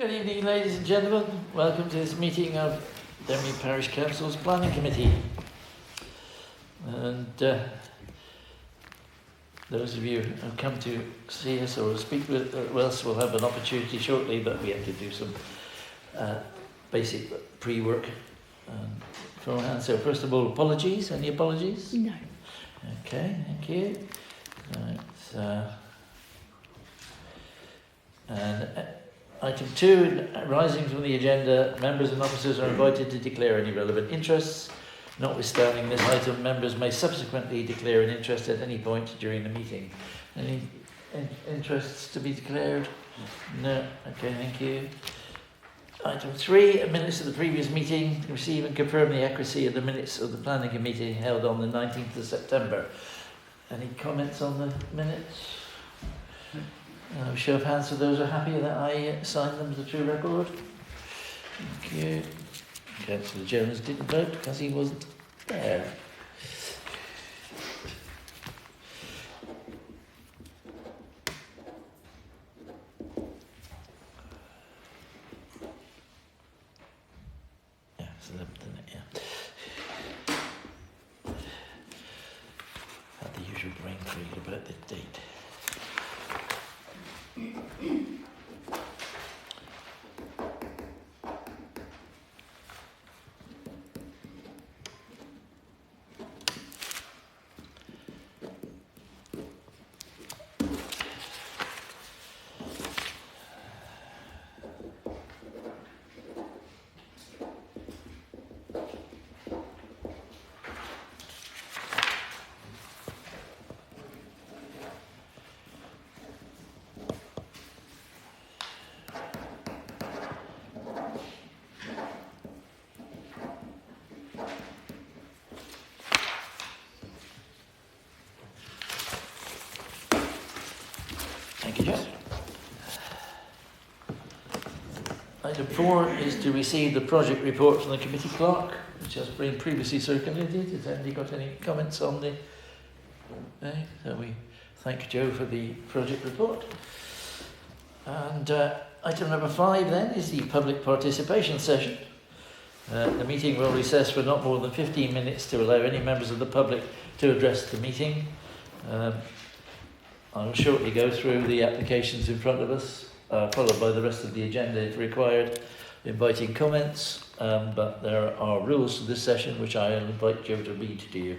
Good evening, ladies and gentlemen. Welcome to this meeting of Denmead Parish Council's Planning Committee. And those of you who come to see us or speak with us will have an opportunity shortly, but we have to do some basic pre-work beforehand. So first of all, apologies. Any apologies? No. Okay, thank you. Right, and item 2, rising from the agenda, members and officers are invited to declare any relevant interests. Notwithstanding this item, members may subsequently declare an interest at any point during the meeting. Any interests to be declared? No. Okay, thank you. Item 3, minutes of the previous meeting. Receive and confirm the accuracy of the minutes of the planning committee held on the 19th of September. Any comments on the minutes? Show of hands for those who are happy that I signed them as a true record. Thank you. Councillor Jones didn't vote because he wasn't there. Yeah, it's 11th, isn't it? Yeah. Had the usual brain freak about the date. Thank you, Jeff. Item 4 is to receive the project report from the committee clerk, which has been previously circulated. Has anybody got any comments on the... Okay, so we thank Joe for the project report. And item number 5 then is the public participation session. The meeting will recess for not more than 15 minutes to allow any members of the public to address the meeting. I'll shortly go through the applications in front of us, followed by the rest of the agenda if required, inviting comments, but there are rules to this session which I'll invite Joe to read to you.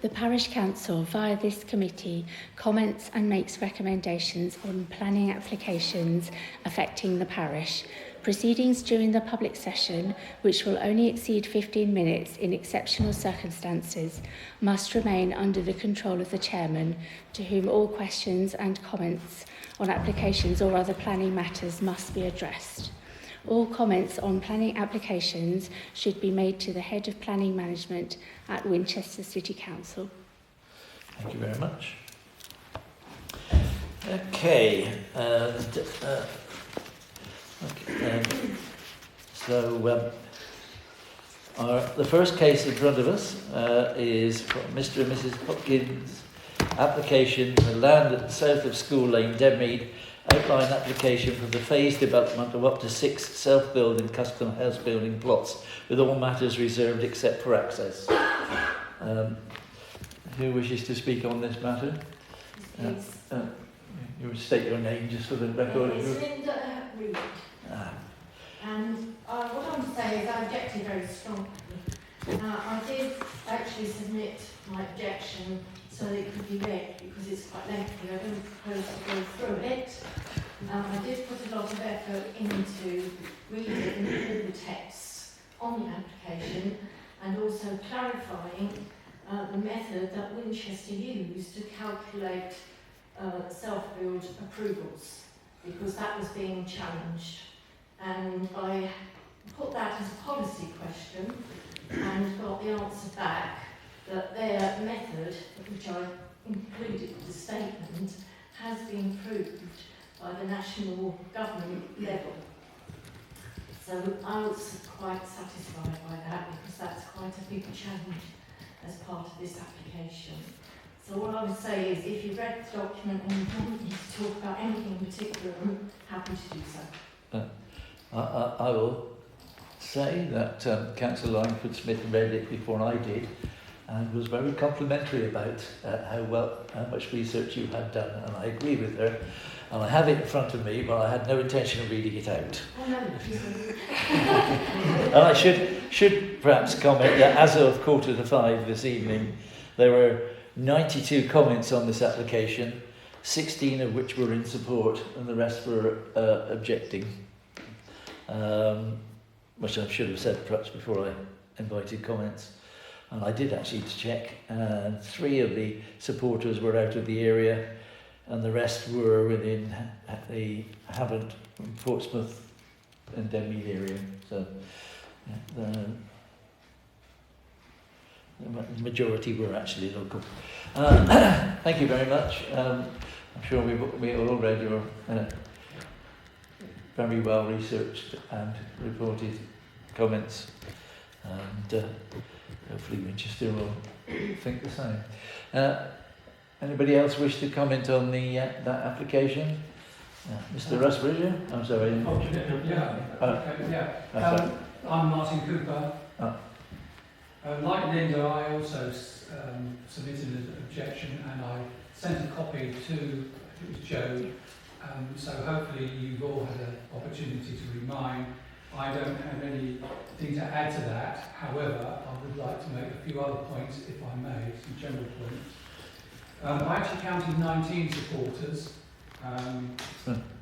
The Parish Council, via this committee, comments and makes recommendations on planning applications affecting the parish. Proceedings during the public session, which will only exceed 15 minutes in exceptional circumstances, must remain under the control of the chairman, to whom all questions and comments on applications or other planning matters must be addressed. All comments on planning applications should be made to the head of planning management at Winchester City Council. Thank you very much. Okay. The first case in front of us is from Mr. and Mrs. Hopkins' application for land at the south of School Lane, Denmead, outline application for the phased development of up to 6 self-building custom house building plots, with all matters reserved except for access. Who wishes to speak on this matter? You would state your name just for the record. It's Linda Reed. And what I'm saying is I objected very strongly. I did actually submit my objection so that it could be read because it's quite lengthy. I don't propose to go through it. I did put a lot of effort into reading all the texts on the application and also clarifying the method that Winchester used to calculate self-build approvals, because that was being challenged. And I put that as a policy question and got the answer back that their method, which I included in the statement, has been approved by the national government level. So I was quite satisfied by that, because that's quite a big challenge as part of this application. So what I would say is, if you've read the document and you want me to talk about anything in particular, I'm happy to do so. I will say that Councillor Langford-Smith read it before I did and was very complimentary about how much research you had done, and I agree with her. And I have it in front of me, but I had no intention of reading it out. Oh, no, you didn't. And I should perhaps comment that as of 4:45 this evening, there were 92 comments on this application, 16 of which were in support and the rest were objecting, which I should have said perhaps before I invited comments. And I did actually check, and 3 of the supporters were out of the area and the rest were within the Havant, Portsmouth and Denmead area. So the majority were actually local. Thank you very much. I'm sure we all read your very well researched and reported comments, and hopefully Winchester will think the same. Anybody else wish to comment on that application? Mr. Rusbridger? I'm sorry. I'm Martin Cooper. Like Linda, I also submitted an objection, and I sent a copy to, it was Joe, so hopefully you've all had an opportunity to read mine. I don't have anything to add to that. However, I would like to make a few other points, if I may, some general points. I actually counted 19 supporters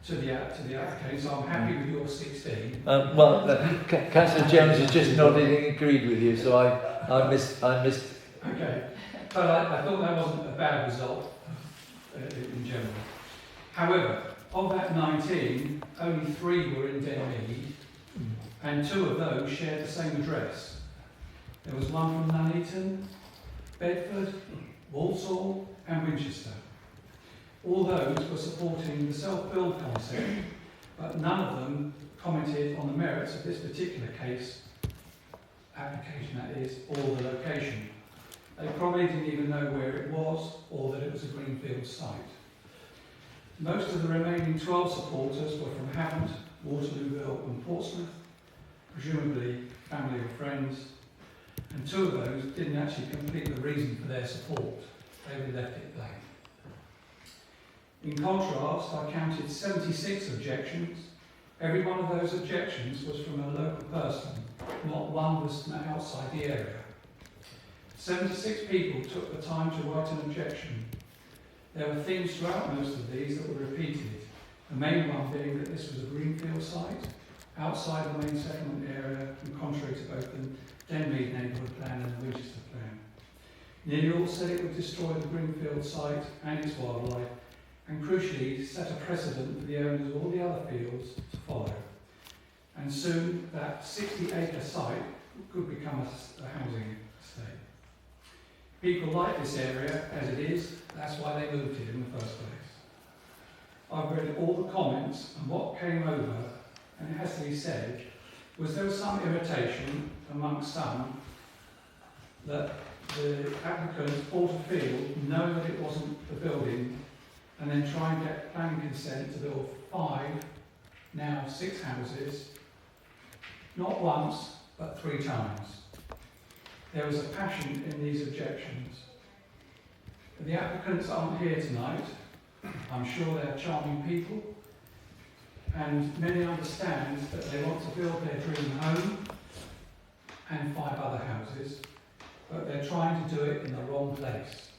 to the application, so I'm happy with your 16. Councillor Jones has just nodded and agreed with you, so I missed. Okay, but I thought that wasn't a bad result in general. However, of that 19, only 3 were in Denmead, and 2 of those shared the same address. There was one from Nuneaton, Bedford, Walsall and Winchester. All those were supporting the self-build concept, but none of them commented on the merits of this particular case, application that is, or the location. They probably didn't even know where it was or that it was a greenfield site. Most of the remaining 12 supporters were from Havant, Waterlooville and Portsmouth, presumably family or friends, and 2 of those didn't actually complete the reason for their support. They were left it blank. In contrast, I counted 76 objections. Every one of those objections was from a local person, not one was from outside the area. 76 people took the time to write an objection. There were themes throughout most of these that were repeated, the main one being that this was a greenfield site, outside the main settlement area and contrary to both the Denmead neighbourhood plan and the Winchester plan. Nearly all said it would destroy the greenfield site and its wildlife, and crucially set a precedent for the owners of all the other fields to follow. And soon that 60-acre site could become a housing estate. People like this area as it is, that's why they moved here in the first place. I've read all the comments, and what came over, and it has to be said, was there was some irritation amongst some that the applicants bought a field, know that it wasn't the building, and then try and get planning consent to build 5, now 6 houses, not once, but 3 times. There was a passion in these objections. The applicants aren't here tonight. I'm sure they're charming people, and many understand that they want to build their dream home and 5 other houses, but they're trying to do it in the wrong place.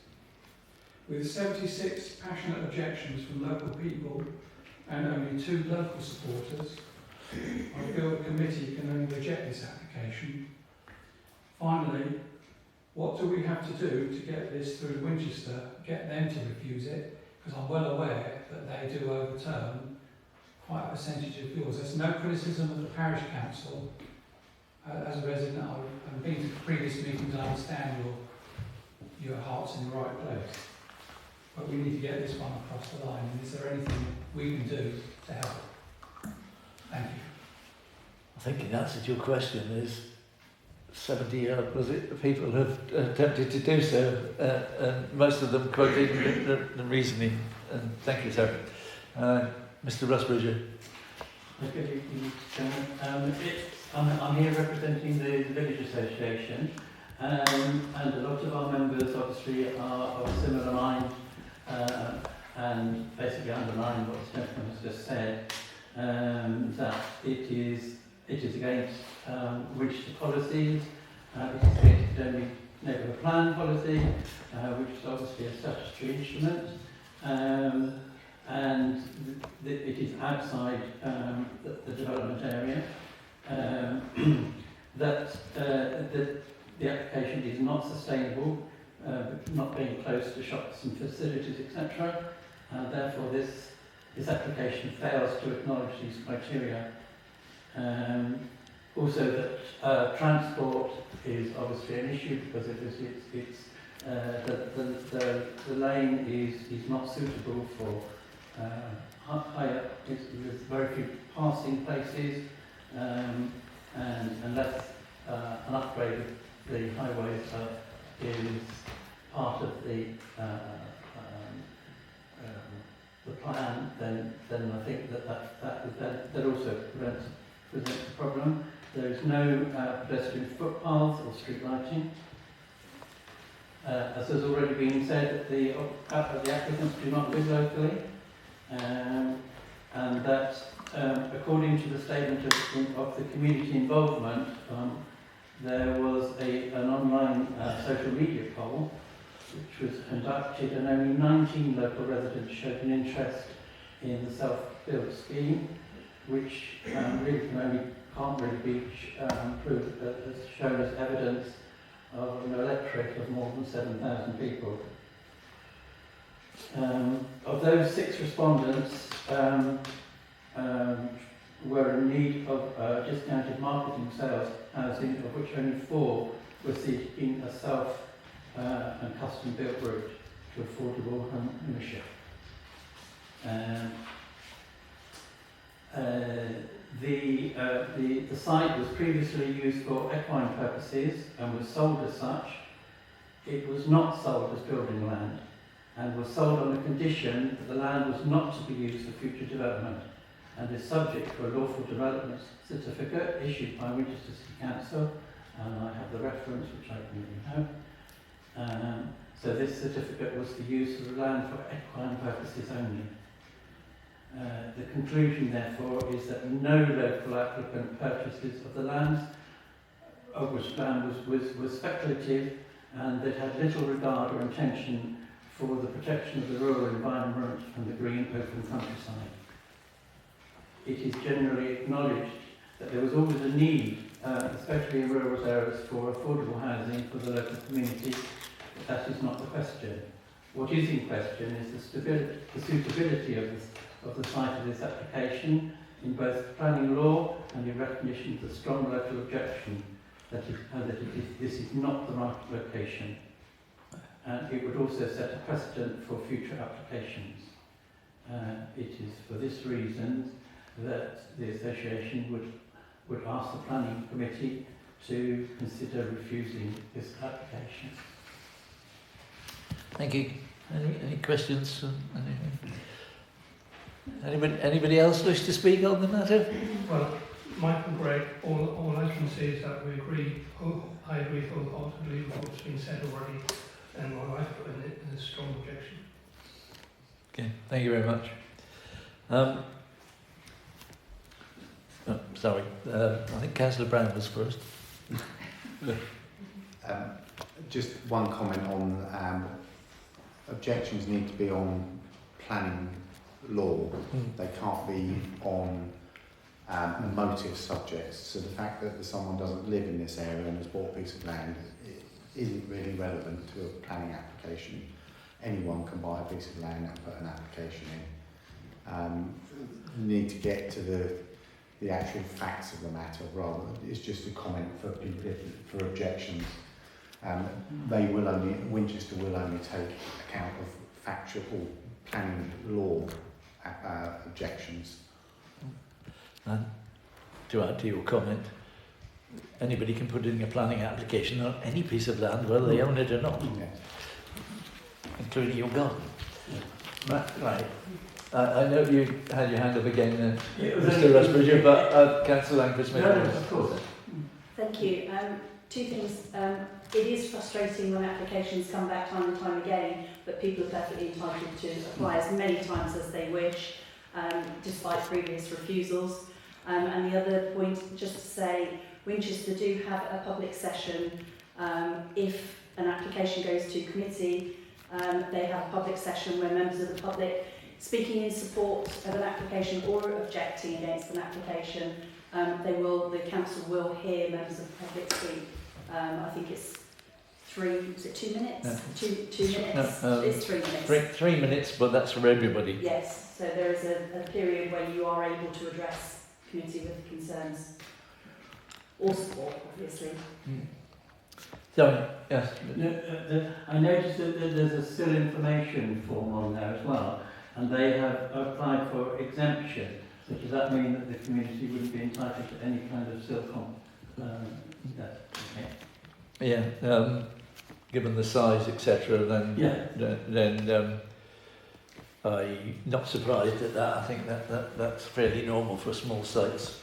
With 76 passionate objections from local people and only 2 local supporters, I feel the committee can only reject this application. Finally, what do we have to do to get this through Winchester, get them to refuse it? Because I'm well aware that they do overturn quite a percentage of yours. There's no criticism of the parish council. As a resident, I've been to previous meetings, I understand your heart's in the right place. But we need to get this one across the line. And is there anything we can do to help? Thank you. I think in answer to your question, there's 70 people have attempted to do so, and most of them quoted the reasoning. And thank you, sir. Mr. Rusbridger. Good evening, Chairman. I'm here representing the Village Association, and a lot of our members obviously are of similar mind, and basically underline what the gentleman has just said, that it is against Winchester policies, it is against the Denby Neighbourhood Plan policy, which is obviously a statutory instrument, and it is outside the development area. That the application is not sustainable, not being close to shops and facilities, etc. Therefore, this application fails to acknowledge these criteria. Also, that transport is obviously an issue because the lane is not suitable for higher. There's very few passing places, and unless an upgrade of the highways is part of the plan, then I think that also presents a problem. There is no pedestrian footpaths or street lighting. As has already been said, the applicants do not live locally, and that according to the statement of the community involvement, there was an online social media poll which was conducted, and only 19 local residents showed an interest in the self-build scheme, which really can't really be proved as shown as evidence of an electorate of more than 7,000 people. Of those 6 respondents were in need of discounted marketing sales housing, of which only 4 were seeking a self and custom built route to affordable home ownership. The site was previously used for equine purposes and was sold as such. It was not sold as building land and was sold on the condition that the land was not to be used for future development and is subject to a lawful development certificate issued by Winchester City Council, and I have the reference which I believe you have. So this certificate was the use of the land for equine purposes only. The conclusion, therefore, is that no local applicant purchases of the lands of which land was speculative and that had little regard or intention for the protection of the rural environment and the green open countryside. It is generally acknowledged that there was always a need, especially in rural areas, for affordable housing for the local community, but that is not the question. What is in question is the suitability of the site of this application in both planning law and in recognition of the strong local objection that this is not the right location. And it would also set a precedent for future applications. It is for this reason that the association would ask the planning committee to consider refusing this application. Thank you. Any questions? Anybody else wish to speak on the matter? Well, Michael Gregg, all I can say is that I agree wholeheartedly with what's been said already, and my wife put in a strong objection. Okay, thank you very much. Sorry, I think Councillor Brown was first. Just one comment on objections need to be on planning law. They can't be on emotive subjects. So the fact that someone doesn't live in this area and has bought a piece of land isn't really relevant to a planning application. Anyone can buy a piece of land and put an application in. Need to get to the actual facts of the matter rather than it's just a comment for objections. Winchester will only take account of factual planning law objections. And to add to your comment, anybody can put in a planning application on any piece of land, whether they own it or not, Yeah. including your garden. Right. I know you had your hand up again, It was Mr. Rusbridger, but Councillor Langford-Smith. No, of course. Thank you. Two things. It is frustrating when applications come back time and time again, but people are perfectly entitled to apply as many times as they wish, despite previous refusals. And the other point, just to say, Winchester do have a public session. If an application goes to committee, they have a public session where members of the public speaking in support of an application or objecting against an application, the council will hear members of the public speak. I think it's 2 minutes? No. Two minutes? No, It's 3 minutes. 3 minutes, but that's for everybody. Yes, so there is a period where you are able to address committee with concerns or support, obviously. Sorry, yes. I noticed that there's a still information form on there as well, and they have applied for exemption. So does that mean that the community wouldn't be entitled to any kind of SILCOM? Yeah, given the size, etc., then I'm not surprised at that. I think that's fairly normal for small sites.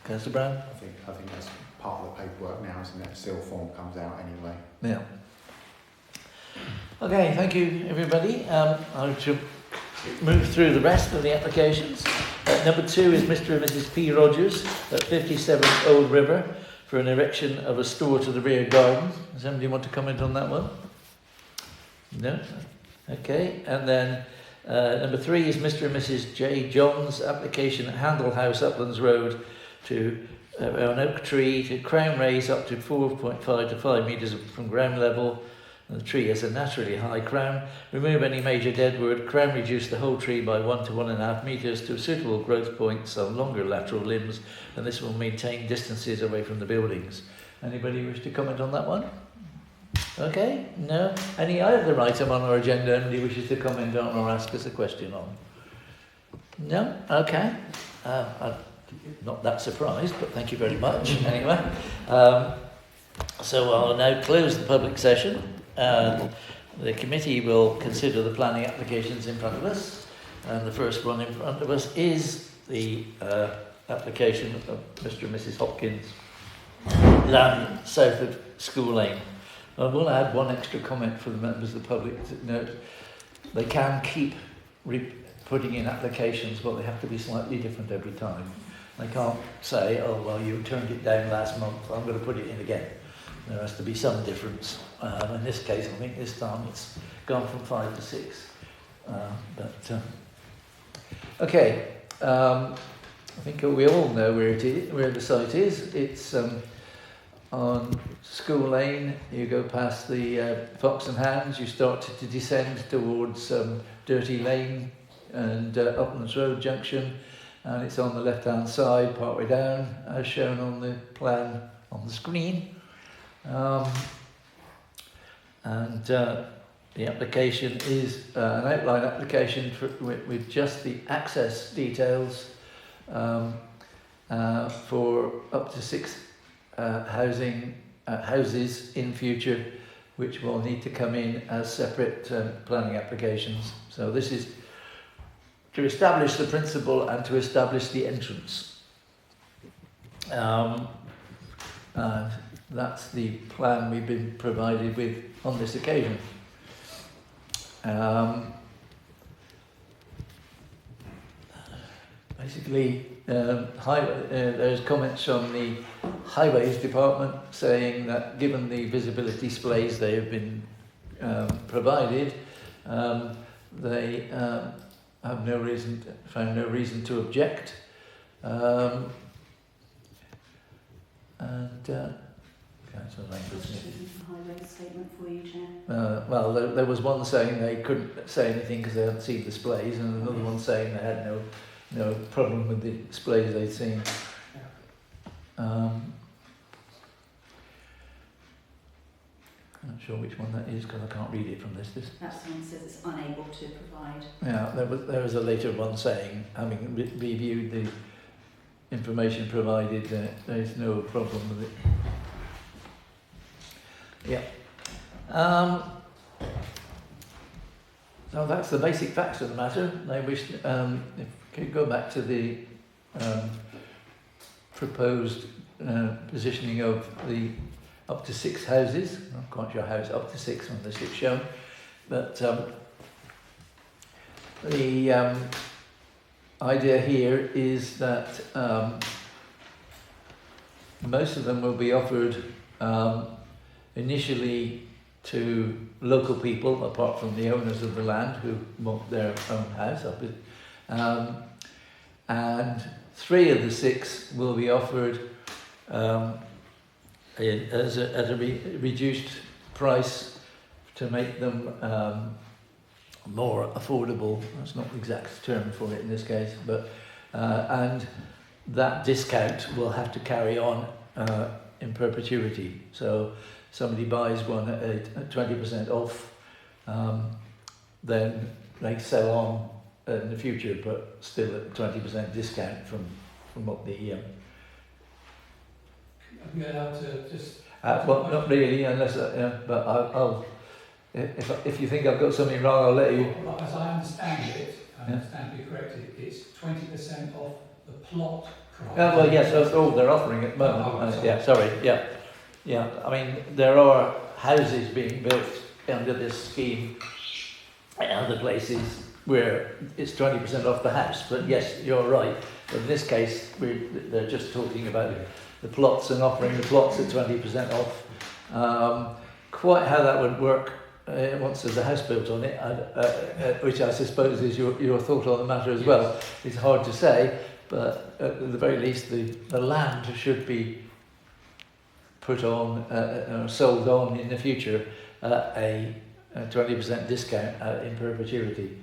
Councillor Brown? I think that's part of the paperwork now, isn't it? SIL form comes out anyway. Yeah. Okay, thank you, everybody. I shall move through the rest of the applications. Number 2 is Mr. and Mrs. P. Rogers at 57 Old River for an erection of a store to the rear garden. Does anybody want to comment on that one? No? Okay, and then number 3 is Mr. and Mrs. J. Johns application at Handel House, Uplands Road, to an oak tree to crown raise up to 4.5 to 5 metres from ground level. And the tree has a naturally high crown. Remove any major deadwood. Crown reduce the whole tree by 1 to 1.5 metres to a suitable growth point, some longer lateral limbs, and this will maintain distances away from the buildings. Anybody wish to comment on that one? Okay, no? Any other item on our agenda anybody wishes to comment on or ask us a question on? No? Okay. I'm not that surprised, but thank you very much anyway. So I'll now close the public session. The committee will consider the planning applications in front of us, and the first one in front of us is the application of Mr. and Mrs. Hopkins, land south of School Lane. I will add one extra comment for the members of the public to note they can keep putting in applications, but they have to be slightly different every time. They can't say, oh well, you turned it down last month, I'm going to put it in again. There has to be some difference. In this case, I think this time it's gone from 5 to 6. Okay, I think we all know where it is, where the site is. It's on School Lane. You go past the Fox and Hands. You start to descend towards Dirty Lane and Uplands Road Junction, and it's on the left-hand side, partway down, as shown on the plan on the screen. The application is an outline application with just the access details for up to 6 houses in future, which will need to come in as separate planning applications. So this is to establish the principle and to establish the entrance. That's the plan we've been provided with on this occasion. Basically, there's comments from the Highways Department saying that given the visibility displays they have been provided, they have found no reason to object. Highway statement for you, Chair. Well, there was one saying they couldn't say anything because they hadn't seen displays, and another one saying they had no problem with the displays they'd seen. I'm not sure which one that is because I can't read it from this. That's the one that says it's unable to provide. Yeah, there was a later one saying, having reviewed the information provided, there's no problem with it. Yeah. So that's the basic facts of the matter. I wish, if we could go back to the proposed positioning of the up to 6 houses. I'm not quite sure how it's up to 6 on the 6 shown, but the idea here is that most of them will be offered initially to local people, apart from the owners of the land who want their own house up it. And 3 of the 6 will be offered at a reduced price to make them more affordable. That's not the exact term for it in this case, but and that discount will have to carry on in perpetuity. So somebody buys one at 20% off, then they sell on in the future, but still at 20% discount from what the I'm allowed to just... well, not really, unless but I'll if you think I've got something wrong, I'll let you. Well, as I understand it, to be corrected, it's 20% off the plot price. Well, yes, that's all they're offering at the moment. Yeah. I mean, there are houses being built under this scheme in other places where it's 20% off the house. But yes, you're right. But in this case, they're just talking about the plots and offering the plots at 20% off. Quite how that would work once there's a house built on it, which I suppose is your thought on the matter as well, is hard to say. But at the very least, the land should be put on, sold on in the future at a 20% discount in perpetuity.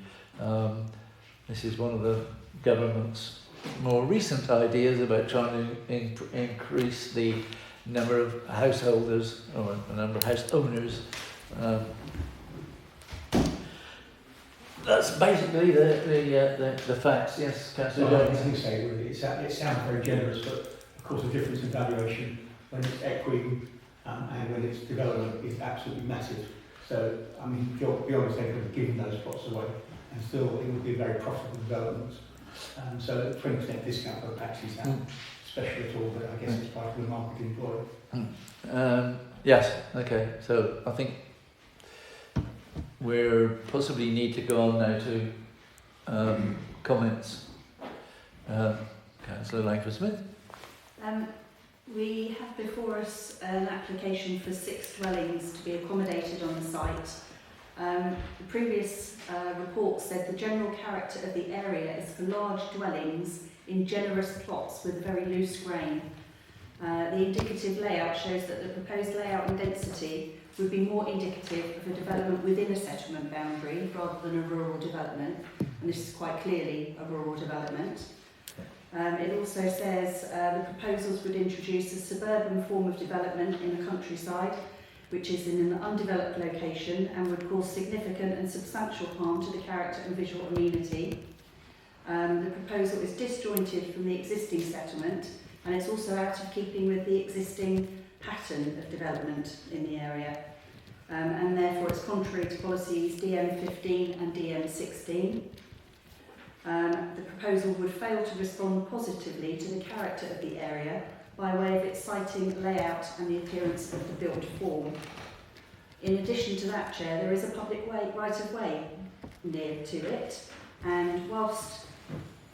This is one of the government's more recent ideas about trying to increase the number of householders or the number of house owners. That's basically the facts. Yes, Councillor Well, Jones. as you say, really, it sounds very generous, but of course the difference in valuation when it's equity and when it's development is absolutely massive. So, I mean, be honest, they could have given those plots away and still it would be a very profitable development. So 20% discount for actually sound special at all, but I guess it's part of the marketing ploy. Yes, okay. So I think we possibly need to go on now to comments. Councillor Langford-Smith. We have before us an application for 6 dwellings to be accommodated on the site. The previous report said the general character of the area is for large dwellings in generous plots with very loose grain. The indicative layout shows that the proposed layout and density would be more indicative of a development within a settlement boundary rather than a rural development, and this is quite clearly a rural development. It also says the proposals would introduce a suburban form of development in the countryside, which is in an undeveloped location and would cause significant and substantial harm to the character and visual amenity. The proposal is disjointed from the existing settlement, and it's also out of keeping with the existing pattern of development in the area. And therefore it's contrary to policies DM15 and DM16. The proposal would fail to respond positively to the character of the area by way of its siting, layout and the appearance of the built form. In addition to that, Chair, there is a public right-of-way near to it, and whilst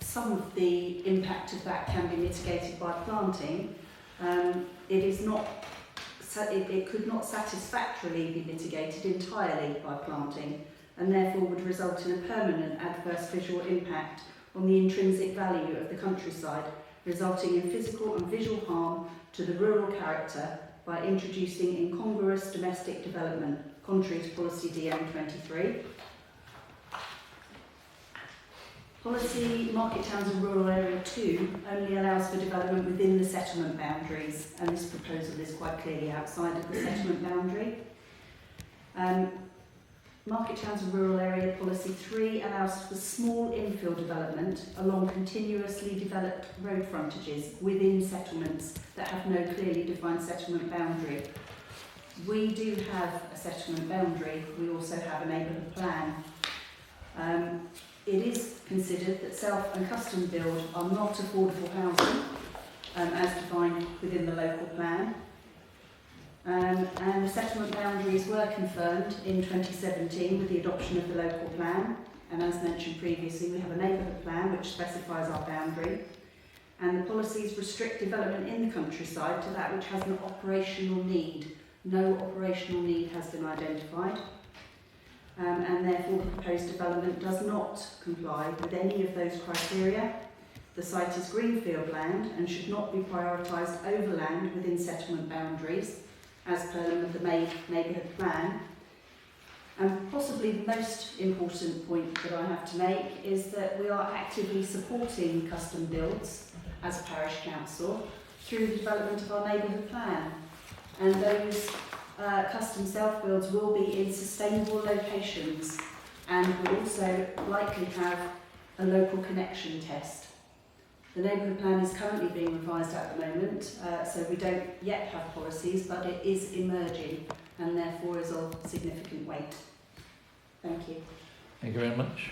some of the impact of that can be mitigated by planting, it could not satisfactorily be mitigated entirely by planting, and therefore would result in a permanent adverse visual impact on the intrinsic value of the countryside, resulting in physical and visual harm to the rural character by introducing incongruous domestic development, contrary to policy DM23. Policy Market Towns and Rural Area 2 only allows for development within the settlement boundaries, and this proposal is quite clearly outside of the settlement boundary. Market Towns and Rural Area Policy 3 allows for small infill development along continuously developed road frontages within settlements that have no clearly defined settlement boundary. We do have a settlement boundary. We also have a neighbourhood plan. It is considered that self and custom build are not affordable housing as defined within the local plan. And the settlement boundaries were confirmed in 2017 with the adoption of the local plan. And as mentioned previously, we have a neighbourhood plan which specifies our boundary. And the policies restrict development in the countryside to that which has an operational need. No operational need has been identified. And therefore the proposed development does not comply with any of those criteria. The site is greenfield land and should not be prioritised over land within settlement boundaries, as per the neighbourhood plan. And possibly the most important point that I have to make is that we are actively supporting custom builds as a parish council through the development of our neighbourhood plan. And those custom self-builds will be in sustainable locations and will also likely have a local connection test. The neighbourhood plan is currently being revised at the moment, so we don't yet have policies, but it is emerging and therefore is of significant weight. Thank you. Thank you very much.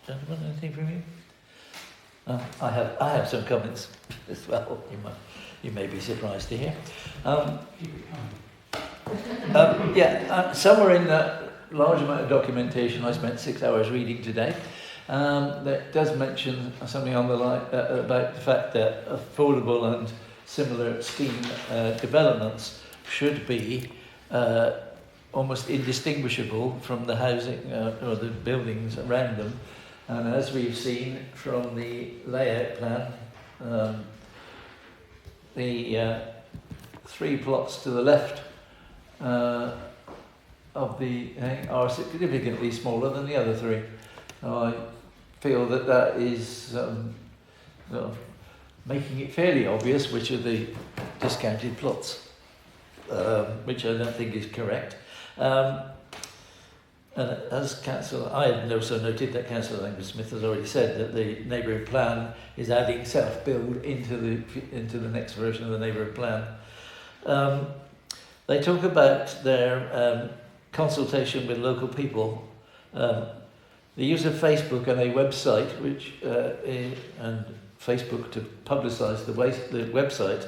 Gentlemen, anything from you? I have some comments as well. You may be surprised to hear. Somewhere in that large amount of documentation I spent 6 hours reading today, that does mention something on the line about the fact that affordable and similar scheme developments should be almost indistinguishable from the housing or the buildings around them. And as we've seen from the layout plan, the 3 plots to the left of the are significantly smaller than the other 3. I feel that is making it fairly obvious which are the discounted plots, which I don't think is correct. And as Councillor, I had also noted that Councillor Langford-Smith has already said that the neighbourhood plan is adding self-build into the next version of the neighbourhood plan. They talk about their consultation with local people. The use of Facebook and a website, and Facebook to publicise the website,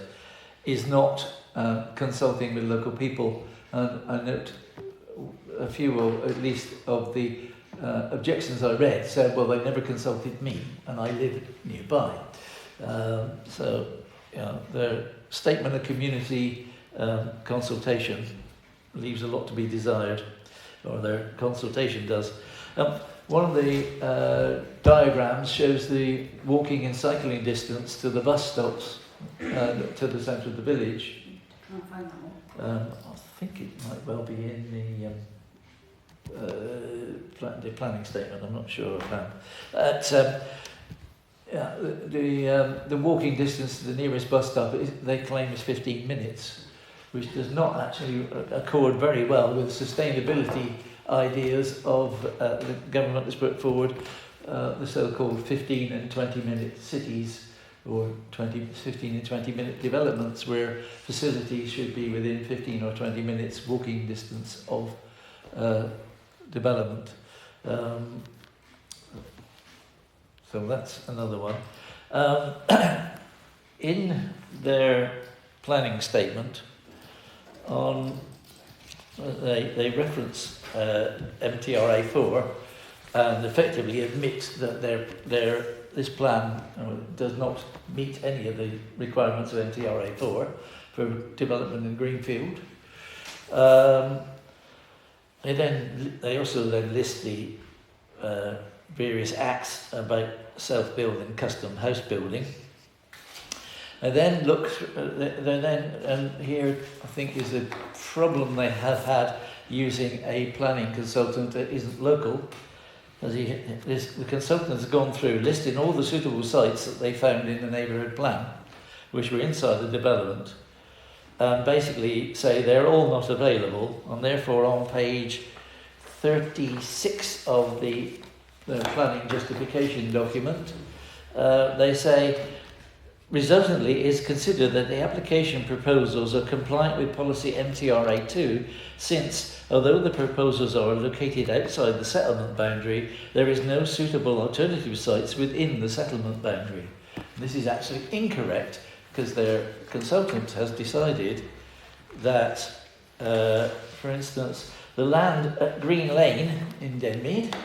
is not consulting with local people. And I note a few, or at least of the objections I read said, well, they never consulted me, and I live nearby. So, their statement of community consultation leaves a lot to be desired, or their consultation does. One of the diagrams shows the walking and cycling distance to the bus stops to the centre of the village. Can't find that one. I think it might well be in the planning statement. I'm not sure of that. The walking distance to the nearest bus stop they claim is 15 minutes, which does not actually accord very well with sustainability ideas of the government has put forward, the so-called 15 and 20 minute cities, or 15 and 20 minute developments where facilities should be within 15 or 20 minutes walking distance of development. So that's another one. In their planning statement, they reference MTRA4 and effectively admit that this plan does not meet any of the requirements of MTRA4 for development in greenfield. They also list the various acts about self-build and custom house building. And then and here I think is a problem they have had using a planning consultant that isn't local. The consultant has gone through listing all the suitable sites that they found in the neighbourhood plan, which were inside the development, and basically say they're all not available, and therefore on page 36 of the planning justification document, they say resultantly, it is considered that the application proposals are compliant with policy MTRA2, since, although the proposals are located outside the settlement boundary, there is no suitable alternative sites within the settlement boundary. This is actually incorrect, because their consultant has decided that, for instance, the land at Green Lane in Denmead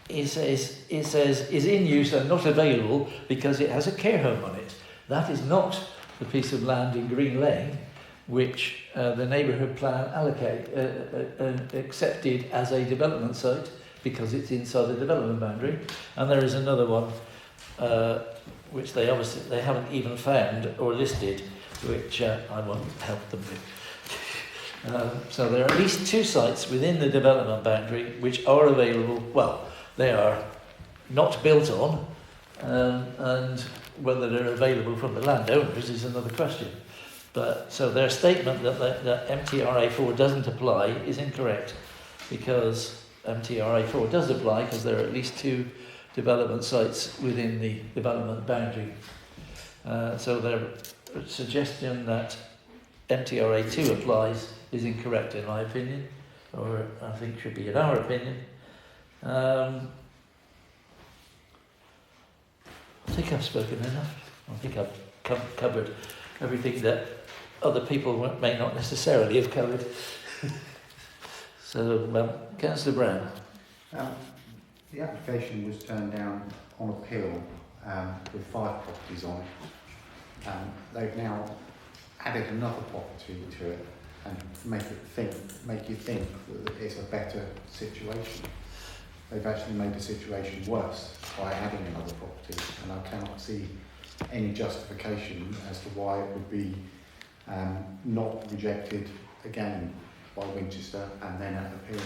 is in use and not available because it has a care home on it. That is not the piece of land in Green Lane which the neighbourhood plan accepted as a development site because it's inside the development boundary. And there is another one which they haven't even found or listed, which I won't help them with. So there are at least 2 sites within the development boundary which are available. Well, they are not built on, and whether they're available from the landowners is another question. But so their statement that MTRA4 doesn't apply is incorrect, because MTRA4 does apply because there are at least 2 development sites within the development boundary. So their suggestion that MTRA2 applies is incorrect in my opinion, or I think should be in our opinion. I think I've spoken enough. I think I've covered everything that other people may not necessarily have covered. So, Councillor Brown. The application was turned down on appeal with 5 properties on it. They've now added another property to it and make you think that it's a better situation. They've actually made the situation worse by adding another property, and I cannot see any justification as to why it would be not rejected again by Winchester and then at appeal.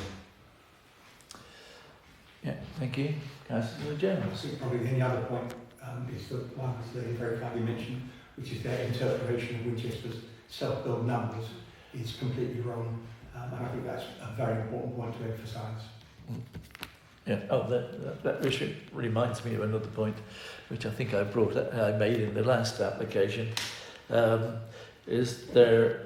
Yeah, thank you. Councillor Jones. I think probably the only other point is the one that you very kindly mentioned, which is their interpretation of Winchester's self-build numbers is completely wrong, and I think that's a very important point to emphasise. Yeah. Oh, that reminds me of another point, which I think I made in the last application. Is their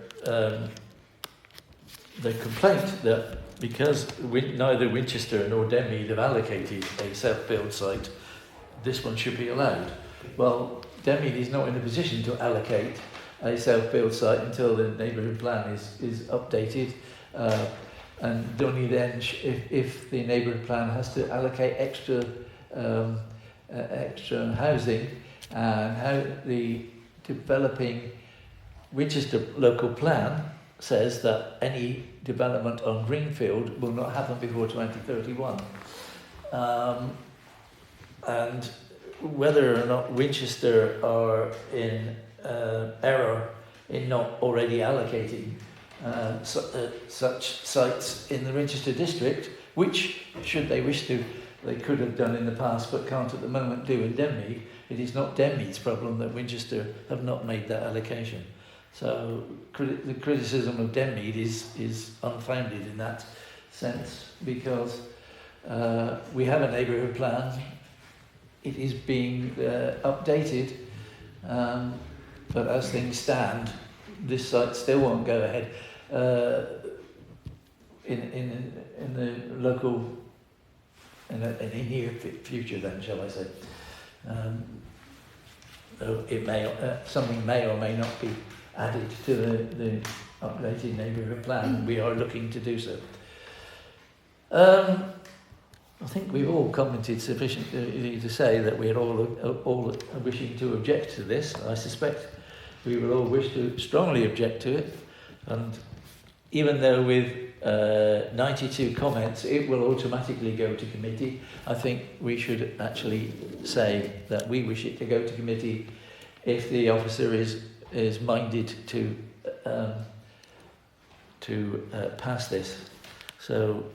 complaint that because neither Winchester nor Denmead have allocated a self-build site, this one should be allowed. Well, Denmead is not in a position to allocate a self-build site until the neighbourhood plan is updated, and only then, if the neighbourhood plan has to allocate extra housing, and how the developing Winchester local plan says that any development on Greenfield will not happen before 2031. And whether or not Winchester are in error in not already allocating such sites in the Winchester district, which, should they wish to, they could have done in the past but can't at the moment do in Denmead. It is not Denmead's problem that Winchester have not made that allocation. So the criticism of Denmead is unfounded in that sense, because we have a neighbourhood plan. It is being updated, but as things stand, this site still won't go ahead in the local, in a near future. Then, shall I say? It may something may or may not be added to the updated neighbourhood plan. We are looking to do so. I think we've all commented sufficiently to say that we're all wishing to object to this. I suspect we will all wish to strongly object to it, and even though with 92 comments it will automatically go to committee, I think we should actually say that we wish it to go to committee if the officer is minded to pass this. So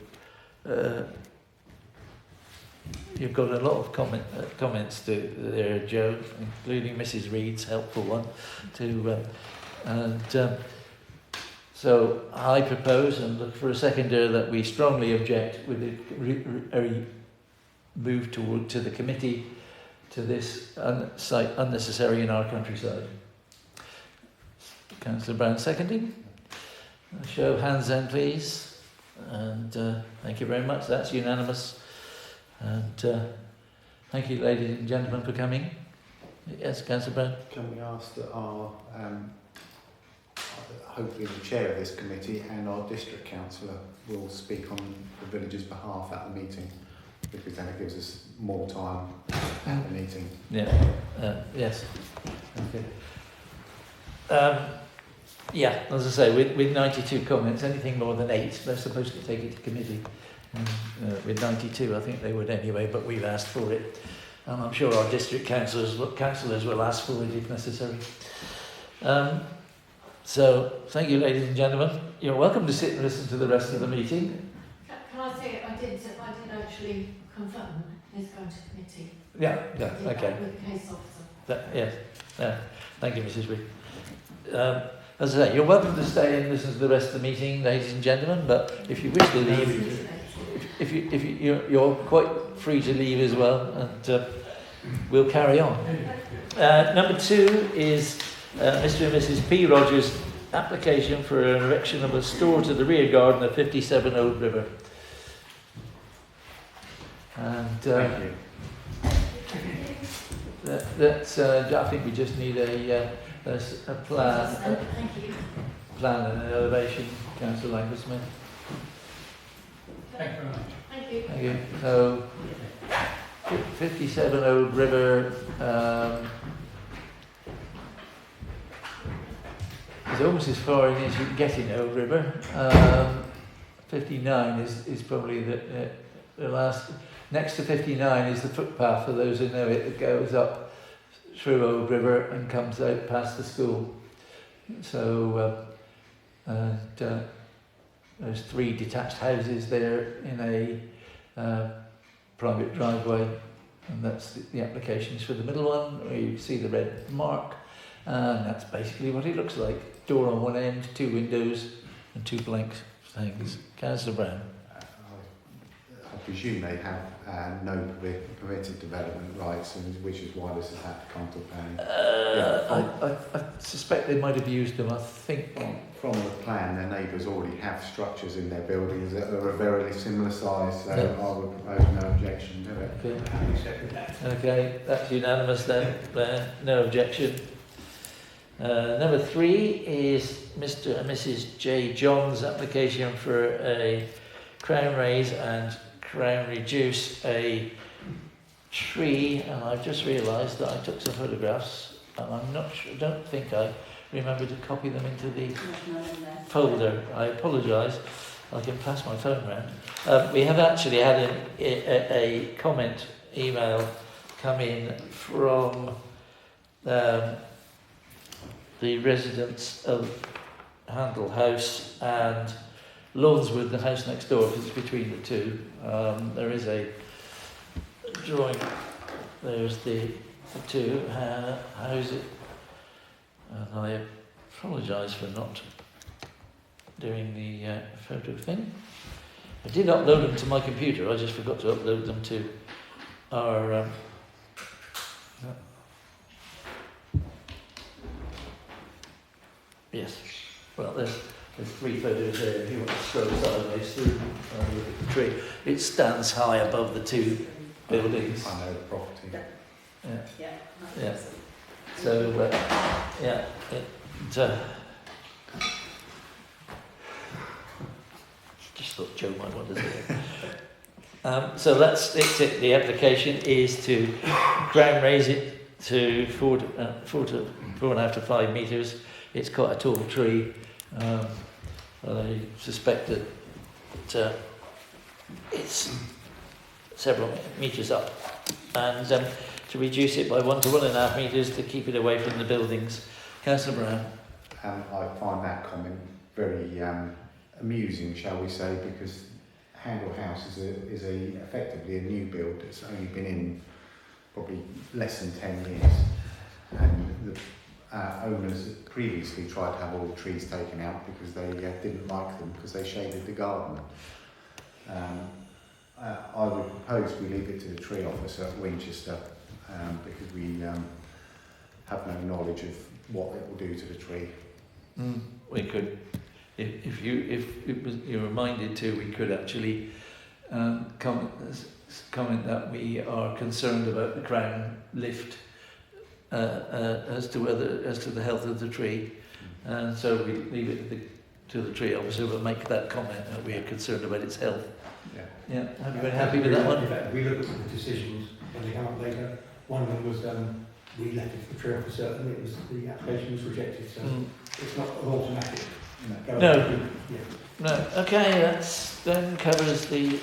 you've got a lot of comments there, Joe, including Mrs. Reed's helpful one. So I propose and look for a seconder that we strongly object with a move to the committee to this site unnecessary in our countryside? Councillor Brown seconding. A show of hands then, please. And thank you very much. That's unanimous. And thank you, ladies and gentlemen, for coming. Yes, Councillor Brown. Can we ask that our, hopefully the chair of this committee and our district councillor will speak on the village's behalf at the meeting, because then it gives us more time at the meeting. Yeah. Yes. Okay. Yeah, as I say, with 92 comments, anything more than 8, they're supposed to take it to committee. With 92, I think they would anyway, but we've asked for it. And I'm sure our district councillors will ask for it if necessary. So, thank you, ladies and gentlemen. You're welcome to sit and listen to the rest of the meeting. Can I say I did actually confirm it's going to committee. Yeah, I did that okay. with the case officer. Yes, thank you, Mrs. Reed. As I say, you're welcome to stay and listen to the rest of the meeting, ladies and gentlemen, but if you wish to leave, you're quite free to leave as well, and we'll carry on. Number 2 is Mr. and Mrs. P. Rogers' application for an erection of a store to the rear garden of 57 Old River. And Thank you. I think we just need a plan. Thank you. Plan and an elevation, Councillor Langford-Smith. Thank you very much. Thank you. Thank you. So, 57 Old River, is almost as far in as you can get in Old River. 59 is probably the last. Next to 59 is the footpath, for those who know it, that goes up through Old River and comes out past the school. So, there's 3 detached houses there in a private driveway, and that's the applications for the middle one, where you see the red mark, and that's basically what it looks like. Door on one end, 2 windows, and 2 blank things. Councillor Brown. I presume they have no permitted development rights, and which is why this has had to come to planning. I suspect they might have used them, I think. From the plan, their neighbours already have structures in their buildings that are a very similar size, so Yeah. I would propose no objection to it. Okay, Happy to second that. okay, that's unanimous then. No objection. Number 3 is Mr. and Mrs. J. John's application for a crown raise and crown reduce a tree, and I've just realised that I took some photographs, and I'm not sure, don't think I remember to copy them into the folder. I apologise. I can pass my phone round. We have actually had a comment email come in from the residents of Handel House and Lawnswood, the house next door, because it's between the two. There is a drawing. There's the 2 houses. And I apologise for not doing the photo thing. I did upload them to my computer, I just forgot to upload them to our... yes, well there's 3 photos there if you want to scroll sideways through and look at the tree. It stands high above the 2 buildings. I know the property. Yeah. So, yeah, just thought Joe might want to see it. So that's it. The application is to ground raise it to 4.5 to 5 metres. It's quite a tall tree. I suspect that it's several metres up, and to reduce it by 1 to 1.5 metres to keep it away from the buildings. Councillor Brown. I find that comment very amusing, shall we say, because Handel House is effectively a new build. It's only been in probably less than 10 years, and the owners previously tried to have all the trees taken out because they didn't like them because they shaded the garden. I would propose we leave it to the tree officer at Winchester because we have no knowledge of what it will do to the tree. We could, if you're reminded to, we could actually comment that we are concerned about the crown lift as to the health of the tree, and so we leave it to the tree officer. We'll make that comment that we are concerned about its health. Yeah. Have you been happy with that one? In fact, we looked at the decisions when they come up later. One of them was we left it to the tree officer, and it was the application was rejected. So it's not an automatic. No. No. Okay, that then covers the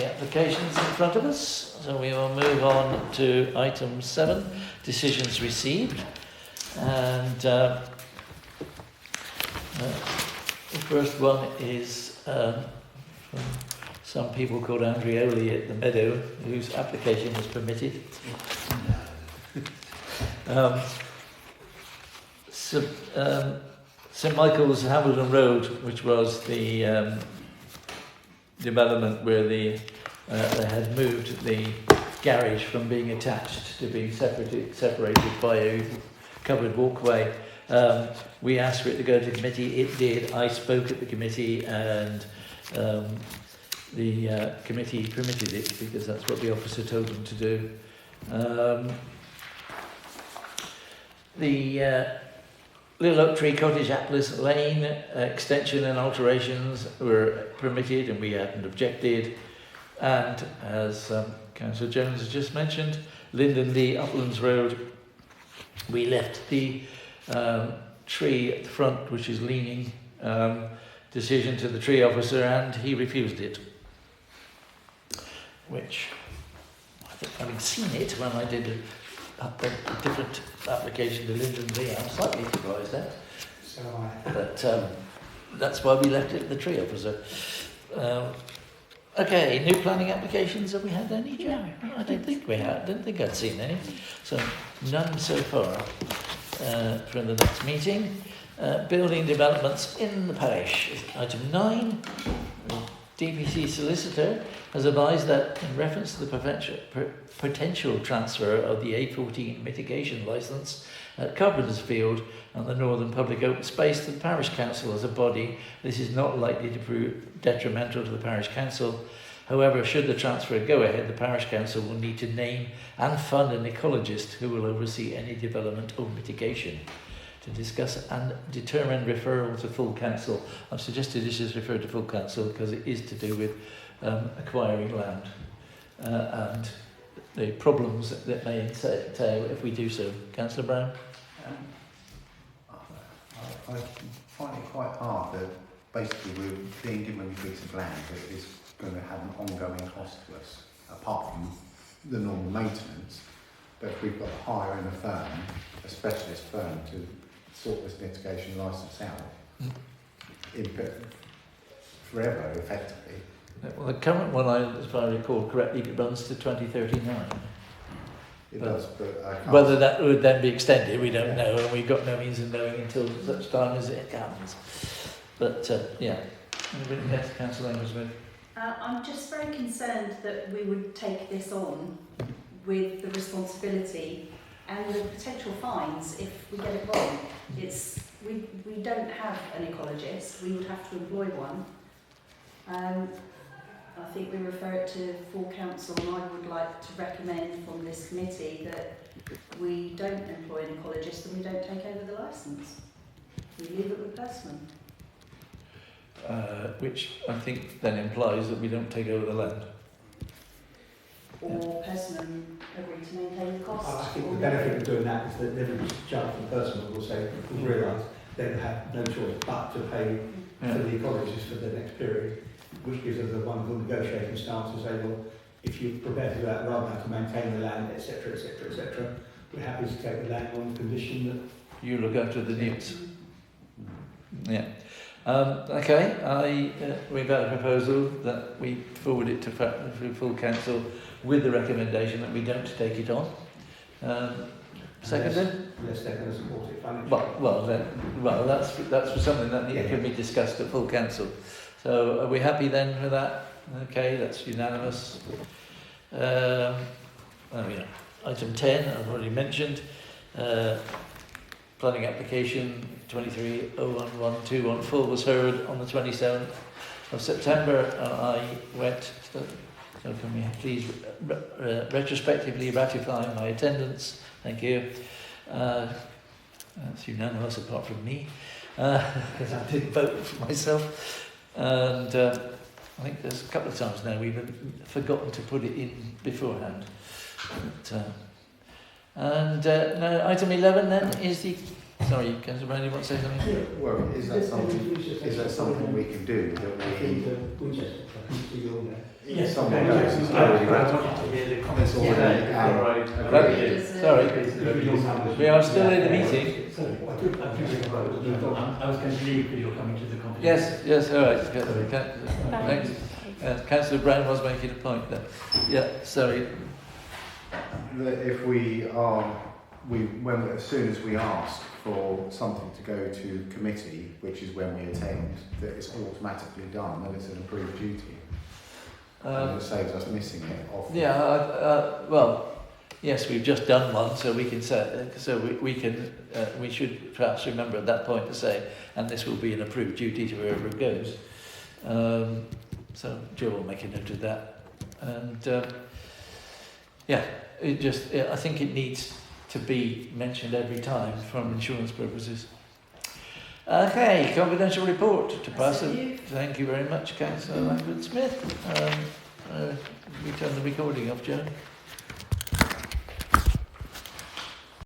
applications in front of us. So we will move on to item 7, decisions received, and the first one is from some people called Andreoli at the Meadow, whose application was permitted. St Michael's Hamilton Road, which was the development where they had moved the garage from being attached to being separated by a covered walkway. We asked for it to go to committee. It did. I spoke at the committee, and the committee permitted it because that's what the officer told them to do. The Little Oak Tree Cottage Apples Lane extension and alterations were permitted, and we hadn't objected. And as Councillor Jones has just mentioned, Linden Lee Uplands Road, we left the tree at the front, which is leaning, decision to the tree officer, and he refused it. Which, I think, having seen it when I did a different application to Linden Lee, I'm slightly surprised at. So I. But that's why we left it to the tree officer. Okay, new planning applications, have we had any, Jo? No. I don't think we had. Didn't think I'd seen any. So none so far for the next meeting. Building developments in the parish. Item 9. DPC solicitor has advised that in reference to the potential transfer of the A14 mitigation licence at Carpenter's Field and the Northern Public Open Space to the Parish Council as a body, this is not likely to prove detrimental to the Parish Council. However, should the transfer go ahead, the Parish Council will need to name and fund an ecologist who will oversee any development or mitigation. To discuss and determine referral to full council. I've suggested this is referred to full council because it is to do with acquiring land and the problems that may entail if we do so. Councillor Brown? I find it quite hard that basically we're being given a piece of land that is going to have an ongoing cost to us, apart from the normal maintenance. But if we've got to hire in a firm, a specialist firm, to sort this mitigation licence out forever, effectively. Well, the current one, as I recall correctly, runs to 2039. It does, but I can't. Whether that would then be extended, we don't know, and we've got no means of knowing until such time as it happens. But yeah, anybody else, Councillor Amesworth? I'm just very concerned that we would take this on with the responsibility and the potential fines if we get it wrong. We don't have an ecologist, we would have to employ one. I think we refer it to full council, and I would like to recommend from this committee that we don't employ an ecologist and we don't take over the licence. We leave it with Persimmon. Which I think then implies that we don't take over the land. Or Persimmon agree to maintain the cost. I think the benefit of doing that is that every judge and person will say, will realise they have no choice but to pay for the ecologist for the next period, which gives us a wonderful negotiating stance to say, well, if you're prepared to do that rather than to maintain the land, etc., etc., etc., we're happy to take the land on condition that you look after the needs. Yeah. Okay, we've had a proposal that we forward it to full council with the recommendation that we don't take it on. Seconded? unless they're going to support it financially. Well, that's for something that can be discussed at full council. So are we happy then with that? Okay, that's unanimous. Item 10, I've already mentioned. Planning application 23011214 was heard on the 27th of September, and I went. So can we please retrospectively ratify my attendance? Thank you. That's unanimous apart from me, because I didn't vote for myself. And I think there's a couple of times now we've forgotten to put it in beforehand. Now item 11 then is the... Sorry, Councillor Brown, you want to say something? Yeah, well, is that something we can do? That we... Yes, someone okay, knows. yes, It's I already wanted to hear the comments It's already already. Sorry, we are still in the meeting. I was going to leave because you're coming to the conference. Yes, all right. Thanks. Councillor Brown was making a point there. Yeah, sorry. That if we are, as soon as we ask for something to go to committee, which is when we attend, that it's automatically done, then it's an approved duty. And it saves us missing it off. Well, yes, we've just done one, so we can say, we should perhaps remember at that point to say, and this will be an approved duty to wherever it goes. So Joe will make a note of that. And I think it needs to be mentioned every time from insurance purposes. Okay, confidential report to pass. Thank you very much, Councillor Langford Smith. We turn the recording off, Joe.